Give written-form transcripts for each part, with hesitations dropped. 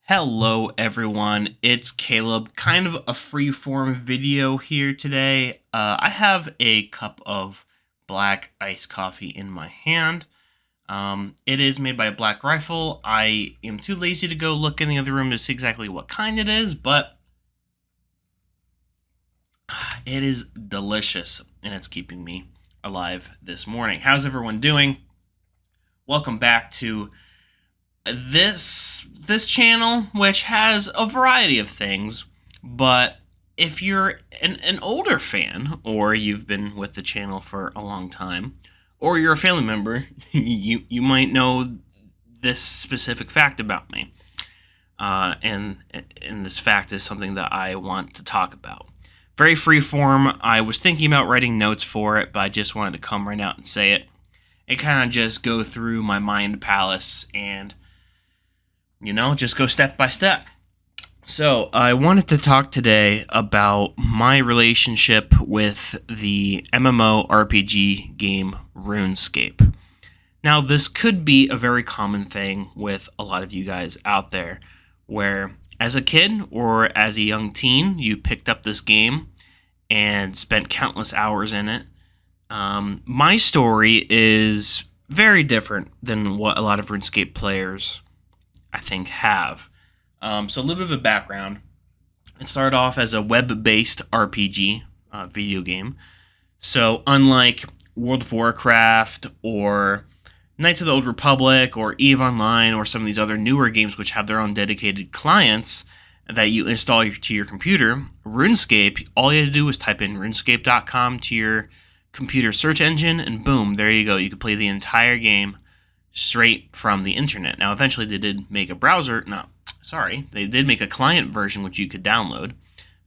Hello everyone, it's Caleb. Kind of a free-form video here today. I have a cup of black iced coffee in my hand. It is made by Black Rifle. I am too lazy to go look in the other room to see exactly what kind it is, but it is delicious and it's keeping me alive this morning. How's everyone doing? Welcome back to this channel, which has a variety of things, but if you're an older fan, or you've been with the channel for a long time, or you're a family member, you might know this specific fact about me. And this fact is something that I want to talk about. Very freeform. I was thinking about writing notes for it, but I just wanted to come right out and say it. And kind of just go through my mind palace and just go step by step. So, I wanted to talk today about my relationship with the MMORPG game RuneScape. Now, this could be a very common thing with a lot of you guys out there, where as a kid or as a young teen, you picked up this game and spent countless hours in it. My story is very different than what a lot of RuneScape players I think have. So a little bit of a background. It started off as a web-based RPG video game. So unlike World of Warcraft or Knights of the Old Republic or EVE Online or some of these other newer games which have their own dedicated clients that you install to your computer, RuneScape, all you had to do was type in runescape.com to your computer search engine, and boom, there you go. You could play the entire game straight from the internet. Now, eventually they did make a they did make a client version which you could download,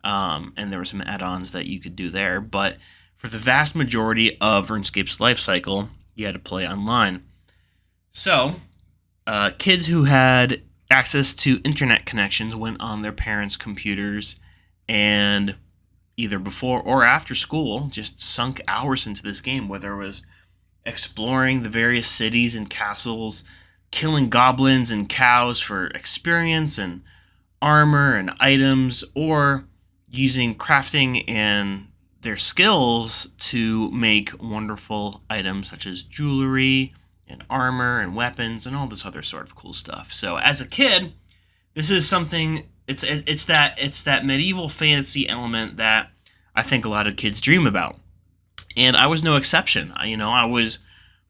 and there were some add-ons that you could do there, but for the vast majority of RuneScape's life cycle, you had to play online. So, kids who had access to internet connections went on their parents' computers and either before or after school just sunk hours into this game, whether it was exploring the various cities and castles, killing goblins and cows for experience and armor and items, or using crafting and their skills to make wonderful items such as jewelry and armor and weapons and all this other sort of cool stuff. So as a kid, this is something, it's that medieval fantasy element that I think a lot of kids dream about. And I was no exception. I was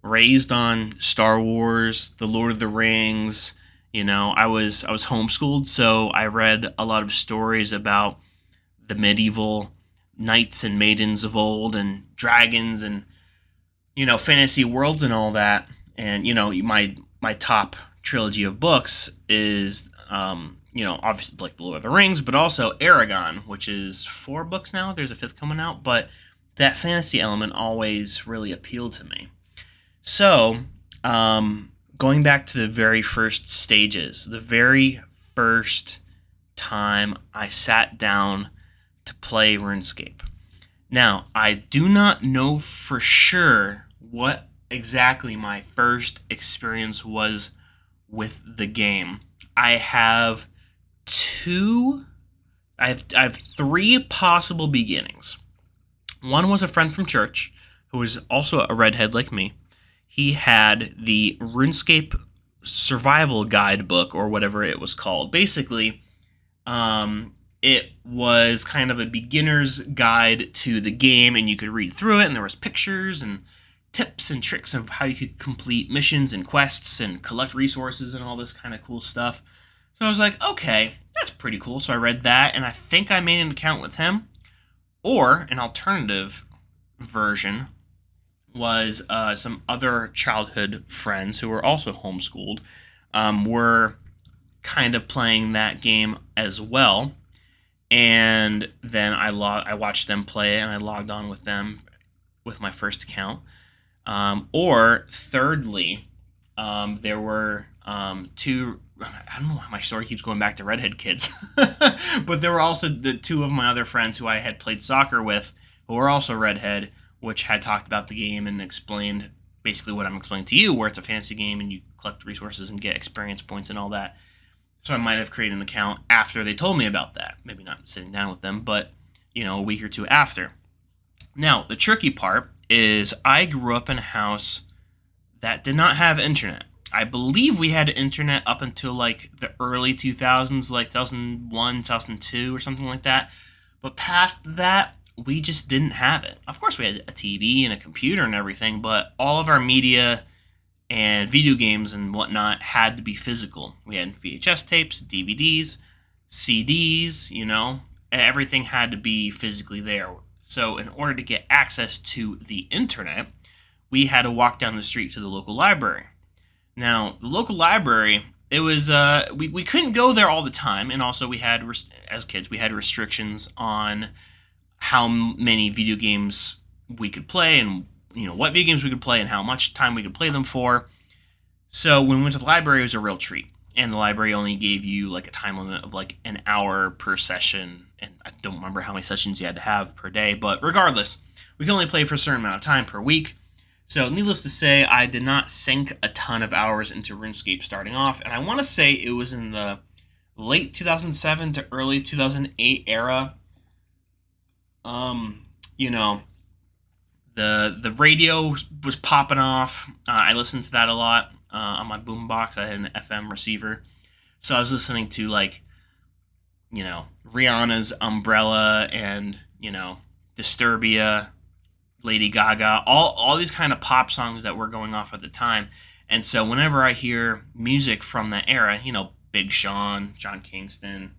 raised on Star Wars, The Lord of the Rings. I was homeschooled, so I read a lot of stories about the medieval knights and maidens of old and dragons and fantasy worlds and all that. And my top trilogy of books is obviously like The Lord of the Rings, but also Aragon, which is 4 books now. There's a 5th coming out, but that fantasy element always really appealed to me. So, going back to the very first stages, the very first time I sat down to play RuneScape. Now, I do not know for sure what exactly my first experience was with the game. I have 3 possible beginnings. One was a friend from church who was also a redhead like me. He had the RuneScape survival guidebook, or whatever it was called. Basically, it was kind of a beginner's guide to the game, and you could read through it, and there was pictures and tips and tricks of how you could complete missions and quests and collect resources and all this kind of cool stuff. So I was like, okay, that's pretty cool. So I read that, and I think I made an account with him. Or an alternative version was some other childhood friends who were also homeschooled were kind of playing that game as well. And then I watched them play, and I logged on with them with my first account. Or thirdly, there were 2. I don't know why my story keeps going back to redhead kids, but there were also the 2 of my other friends who I had played soccer with, who were also redhead, which had talked about the game and explained basically what I'm explaining to you, where it's a fantasy game and you collect resources and get experience points and all that. So I might have created an account after they told me about that. Maybe not sitting down with them, but, a week or two after. Now, the tricky part is I grew up in a house that did not have internet. I believe we had internet up until like the early 2000s, like 2001, 2002 or something like that. But past that, we just didn't have it. Of course, we had a TV and a computer and everything, but all of our media and video games and whatnot had to be physical. We had VHS tapes, DVDs, CDs, everything had to be physically there. So in order to get access to the internet, we had to walk down the street to the local library. Now, the local library, it was, we couldn't go there all the time, and also we had, as kids, we had restrictions on how many video games we could play and what video games we could play and how much time we could play them for. So when we went to the library, it was a real treat. And the library only gave you like a time limit of like an hour per session. And I don't remember how many sessions you had to have per day. But regardless, we could only play for a certain amount of time per week. So needless to say, I did not sink a ton of hours into RuneScape starting off. And I want to say it was in the late 2007 to early 2008 era. The radio was popping off. I listened to that a lot on my boombox. I had an FM receiver, so I was listening to Rihanna's Umbrella and Disturbia, Lady Gaga, all these kind of pop songs that were going off at the time. And so whenever I hear music from that era, Big Sean, John Kingston,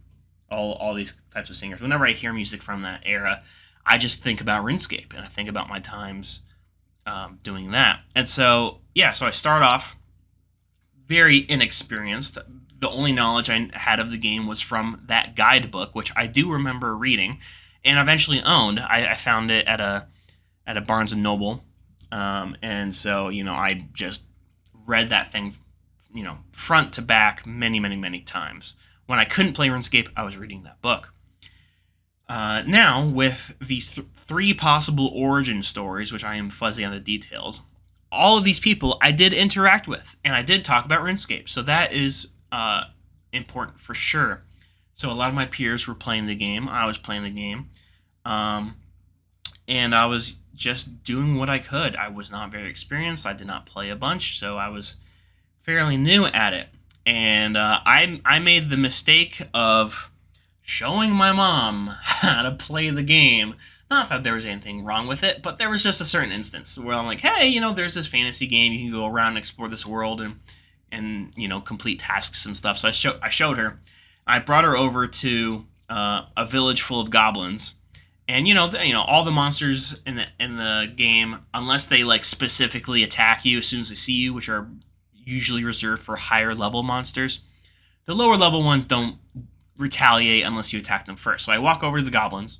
all these types of singers. Whenever I hear music from that era, I just think about RuneScape, and I think about my times doing that. And so, so I start off very inexperienced. The only knowledge I had of the game was from that guidebook, which I do remember reading, and eventually owned. I found it at a Barnes & Noble, and so, I just read that thing, front to back many, many, many times. When I couldn't play RuneScape, I was reading that book. Now, with these three possible origin stories, which I am fuzzy on the details, all of these people I did interact with, and I did talk about RuneScape, so that is important for sure. So a lot of my peers were playing the game, I was playing the game, and I was just doing what I could. I was not very experienced, I did not play a bunch, so I was fairly new at it. And I made the mistake of showing my mom how to play the game. Not that there was anything wrong with it, but there was just a certain instance where I'm like, hey, there's this fantasy game. You can go around and explore this world and complete tasks and stuff. So I showed her. I brought her over to a village full of goblins. And, all the monsters in the game, unless they, specifically attack you as soon as they see you, which are usually reserved for higher level monsters, the lower level ones don't retaliate unless you attack them first. So I walk over to the goblins,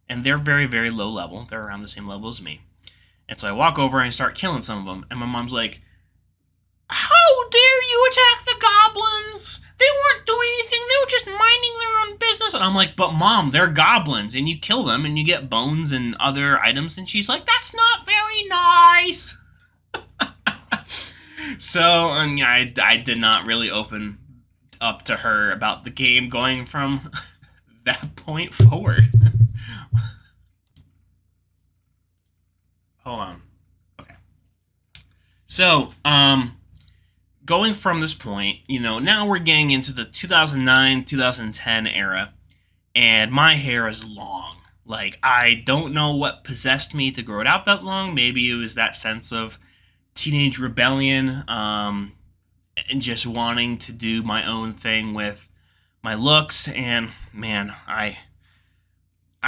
and they're very, very low level. They're around the same level as me. And so I walk over and I start killing some of them. And my mom's like, how dare you attack the goblins? They weren't doing anything. They were just minding their own business. And I'm like, but Mom, they're goblins. And you kill them and you get bones and other items. And she's like, that's not very nice. So I did not really open up to her about the game going from that point forward. Hold on. Okay. So, going from this point, now we're getting into the 2009, 2010 era, and my hair is long. I don't know what possessed me to grow it out that long. Maybe it was that sense of teenage rebellion, and just wanting to do my own thing with my looks, and man, I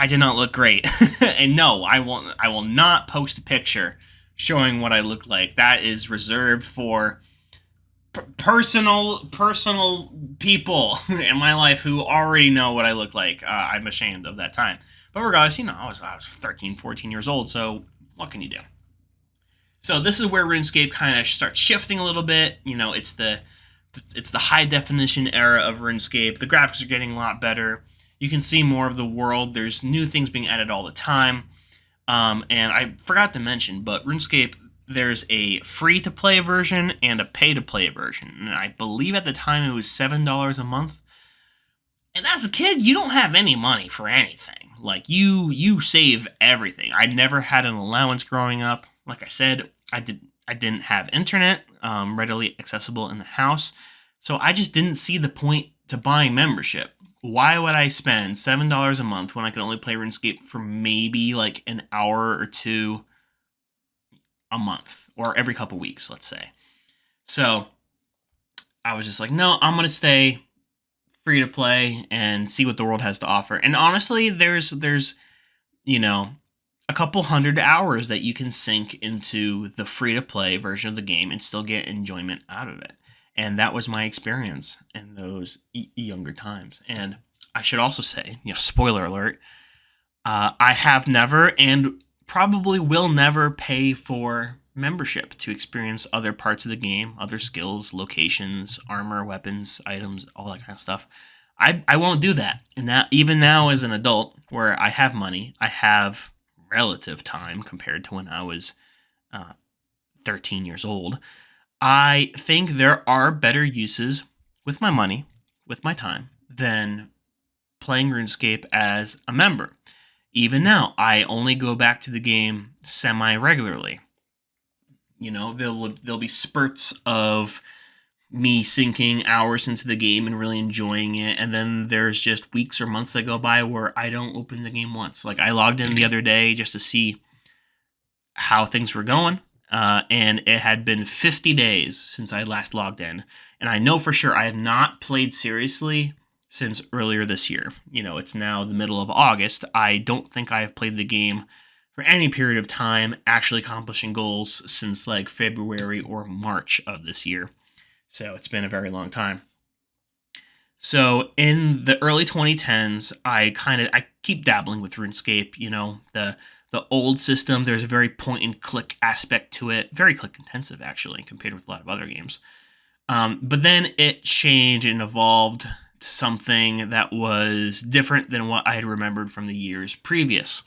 did not look great. And no, I will not post a picture showing what I look like. That is reserved for personal people in my life who already know what I look like. I'm ashamed of that time. But regardless, I was 13, 14 years old, so what can you do? So this is where RuneScape kind of starts shifting a little bit. It's the high definition era of RuneScape. The graphics are getting a lot better. You can see more of the world. There's new things being added all the time. And I forgot to mention, but RuneScape, there's a free-to-play version and a pay-to-play version. And I believe at the time it was $7 a month. as a kid, you don't have any money for anything. Like you save everything. I never had an allowance growing up. Like I said, I didn't have internet readily accessible in the house, so I just didn't see the point to buying membership. Why would I spend $7 a month when I could only play RuneScape for maybe like an hour or two a month or every couple weeks, let's say? So I was just like, no, I'm gonna stay free to play and see what the world has to offer. And honestly, there's you know a couple hundred hours that you can sink into the free to play version of the game and still get enjoyment out of it. And that was my experience in those younger times. And I should also say, spoiler alert, I have never and probably will never pay for membership to experience other parts of the game, other skills, locations, armor, weapons, items, all that kind of stuff. I won't do that. And that even now as an adult, where I have money, I have relative time compared to when I was 13 years old. I think there are better uses with my money, with my time, than playing RuneScape as a member. Even now, I only go back to the game semi-regularly. There'll be spurts of me sinking hours into the game and really enjoying it, and then there's just weeks or months that go by where I don't open the game once. Like, I logged in the other day just to see how things were going, and it had been 50 days since I last logged in, and I know for sure I have not played seriously since earlier this year. It's now the middle of August. I don't think I have played the game for any period of time, actually accomplishing goals, since like February or March of this year. So it's been a very long time. So in the early 2010s, I keep dabbling with RuneScape. The old system. There's a very point and click aspect to it, very click intensive actually, compared with a lot of other games. But then it changed and evolved to something that was different than what I had remembered from the years previous,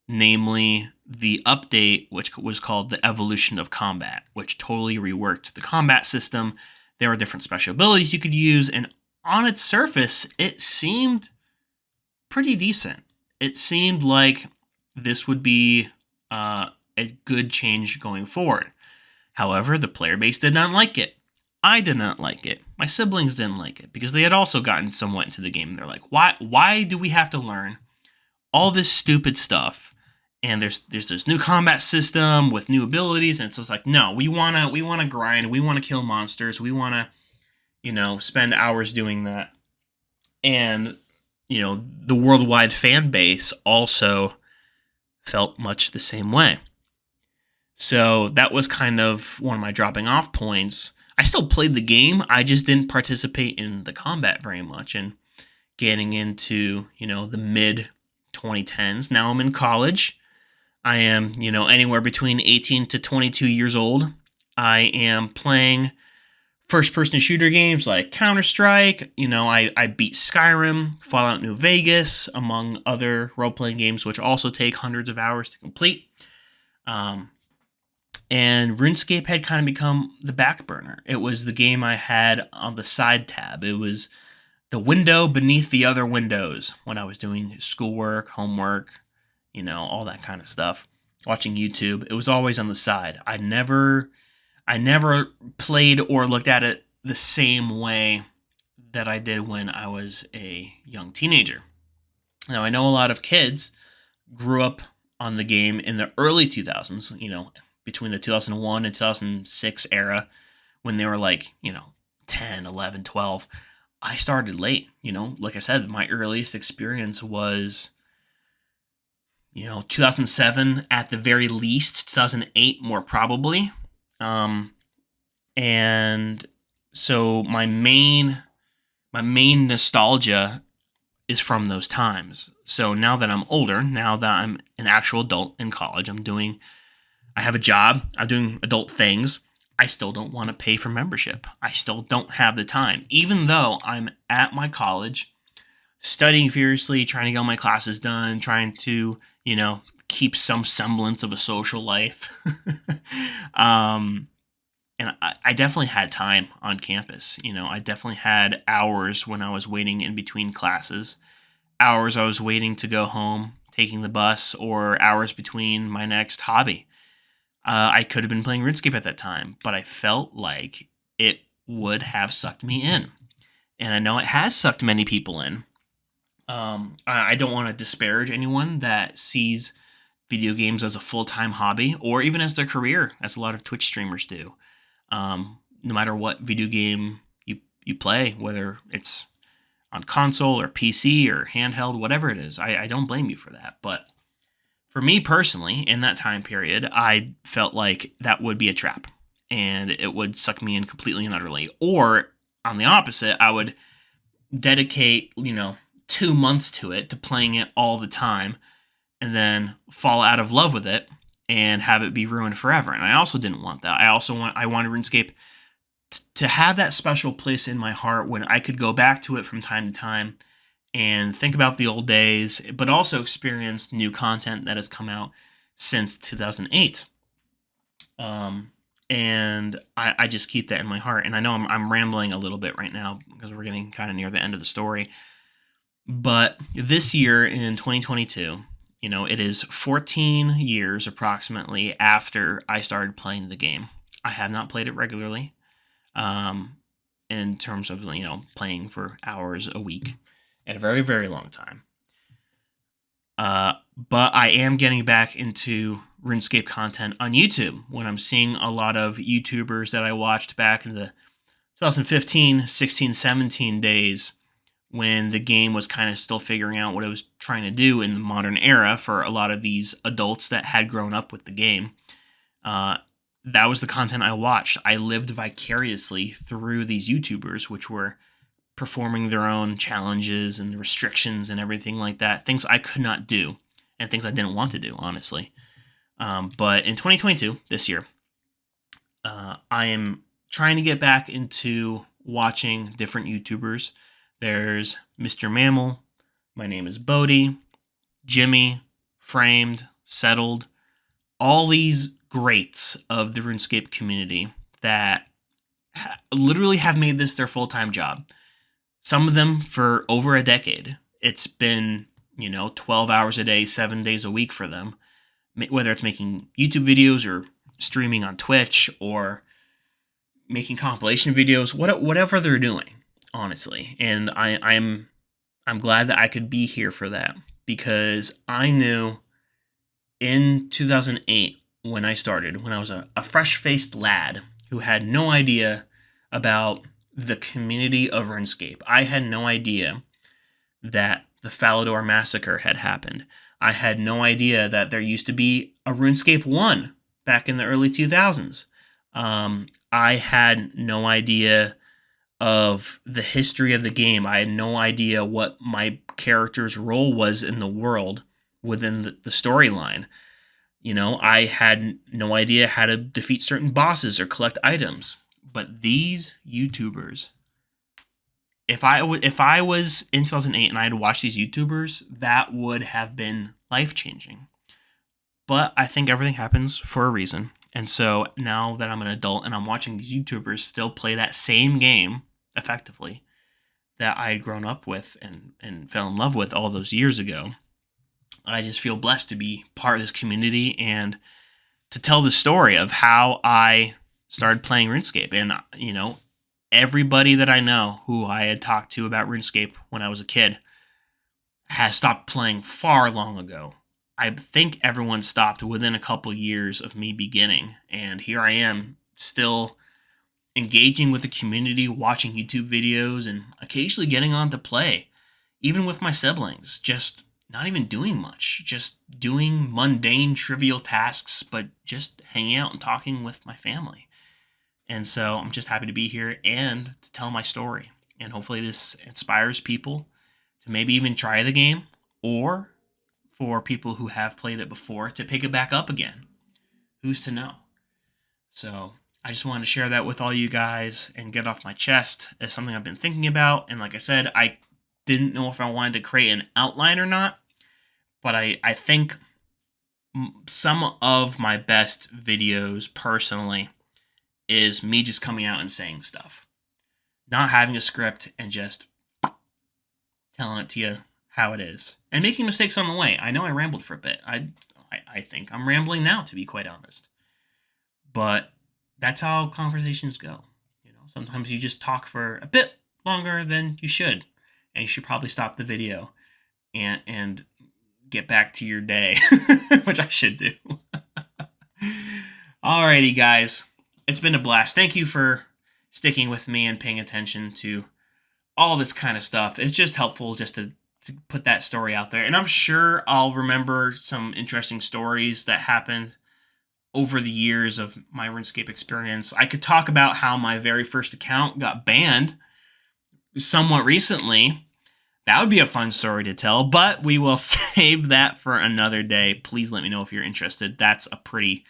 namely the update, which was called the Evolution of Combat, which totally reworked the combat system. There were different special abilities you could use, and on its surface, it seemed pretty decent. It seemed like this would be a good change going forward. However, the player base did not like it. I did not like it. My siblings didn't like it because they had also gotten somewhat into the game. They're like, why do we have to learn all this stupid stuff? And there's this new combat system with new abilities, and it's just like, no, we wanna grind, we wanna kill monsters, we wanna, spend hours doing that. And the worldwide fan base also felt much the same way. So that was kind of one of my dropping off points. I still played the game, I just didn't participate in the combat very much. And getting into, the mid 2010s, now I'm in college. I am, anywhere between 18 to 22 years old. I am playing first-person shooter games like Counter-Strike. I beat Skyrim, Fallout New Vegas, among other role-playing games, which also take hundreds of hours to complete. And RuneScape had kind of become the back burner. It was the game I had on the side tab. It was the window beneath the other windows when I was doing schoolwork, homework, all that kind of stuff. Watching YouTube, it was always on the side. I never played or looked at it the same way that I did when I was a young teenager. Now, I know a lot of kids grew up on the game in the early 2000s, between the 2001 and 2006 era, when they were like, 10, 11, 12. I started late, like I said, my earliest experience was 2007 at the very least, 2008 more probably. And so my main nostalgia is from those times. So now that I'm older, now that I'm an actual adult in college, I have a job, I'm doing adult things, I still don't want to pay for membership. I still don't have the time, even though I'm at my college studying furiously, trying to get all my classes done, trying to, keep some semblance of a social life. and I definitely had time on campus. I definitely had hours when I was waiting in between classes, hours I was waiting to go home, taking the bus, or hours between my next hobby. I could have been playing RuneScape at that time, but I felt like it would have sucked me in. And I know it has sucked many people in. I don't want to disparage anyone that sees video games as a full time hobby or even as their career, as a lot of Twitch streamers do. No matter what video game you play, whether it's on console or PC or handheld, whatever it is, I don't blame you for that. But for me personally, in that time period, I felt like that would be a trap and it would suck me in completely and utterly. Or on the opposite, I would dedicate, 2 months to it, to playing it all the time, and then fall out of love with it and have it be ruined forever. And I also didn't want that. I wanted RuneScape to have that special place in my heart when I could go back to it from time to time and think about the old days, but also experience new content that has come out since 2008. And I just keep that in my heart. And I know I'm rambling a little bit right now because we're getting kind of near the end of the story. But this year in 2022, it is 14 years approximately after I started playing the game. I have not played it regularly, in terms of, playing for hours a week, in a very, very long time. But I am getting back into RuneScape content on YouTube when I'm seeing a lot of YouTubers that I watched back in the 2015, 16, 17 days when the game was kind of still figuring out what it was trying to do in the modern era for a lot of these adults that had grown up with the game. That was the content I watched. I lived vicariously through these YouTubers, which were performing their own challenges and restrictions and everything like that. Things I could not do and things I didn't want to do, honestly. But in 2022, this year, I am trying to get back into watching different YouTubers. There's Mr. Mammal, My Name is Bodhi, Jimmy, Framed, Settled, all these greats of the RuneScape community that literally have made this their full-time job. Some of them for over a decade. It's been, 12 hours a day, 7 days a week for them, whether it's making YouTube videos or streaming on Twitch or making compilation videos, whatever they're doing, honestly. And I'm glad that I could be here for that, because I knew in 2008 when I started, when I was a fresh-faced lad who had no idea about the community of RuneScape. I had no idea that the Falador massacre had happened. I had no idea that there used to be a RuneScape 1 back in the early 2000s. I had no idea of the history of the game. I had no idea what my character's role was in the world within the storyline. I had no idea how to defeat certain bosses or collect items. But these YouTubers, if I was in 2008 and I had watched these YouTubers, that would have been life-changing. But I think everything happens for a reason. And so now that I'm an adult and I'm watching these YouTubers still play that same game effectively that I had grown up with and fell in love with all those years ago, I just feel blessed to be part of this community and to tell the story of how I started playing RuneScape. And, everybody that I know who I had talked to about RuneScape when I was a kid has stopped playing far long ago. I think everyone stopped within a couple years of me beginning. And here I am, still engaging with the community, watching YouTube videos, and occasionally getting on to play. Even with my siblings, just not even doing much. Just doing mundane, trivial tasks, but just hanging out and talking with my family. And so I'm just happy to be here and to tell my story. And hopefully this inspires people to maybe even try the game, or for people who have played it before to pick it back up again. Who's to know? So I just wanted to share that with all you guys and get off my chest as something I've been thinking about. And like I said, I didn't know if I wanted to create an outline or not, but I think some of my best videos personally is me just coming out and saying stuff. Not having a script and just telling it to you how it is. And making mistakes on the way. I know I rambled for a bit. I think I'm rambling now, to be quite honest. But that's how conversations go. You know, sometimes you just talk for a bit longer than you should. And you should probably stop the video and get back to your day, which I should do. Alrighty, guys. It's been a blast. Thank you for sticking with me and paying attention to all this kind of stuff. It's just helpful just to put that story out there. And I'm sure I'll remember some interesting stories that happened over the years of my RuneScape experience. I could talk about how my very first account got banned somewhat recently. That would be a fun story to tell, but we will save that for another day. Please let me know if you're interested. That's a pretty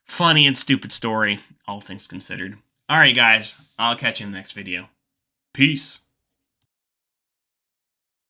funny and stupid story, all things considered. All right, guys. I'll catch you in the next video. Peace.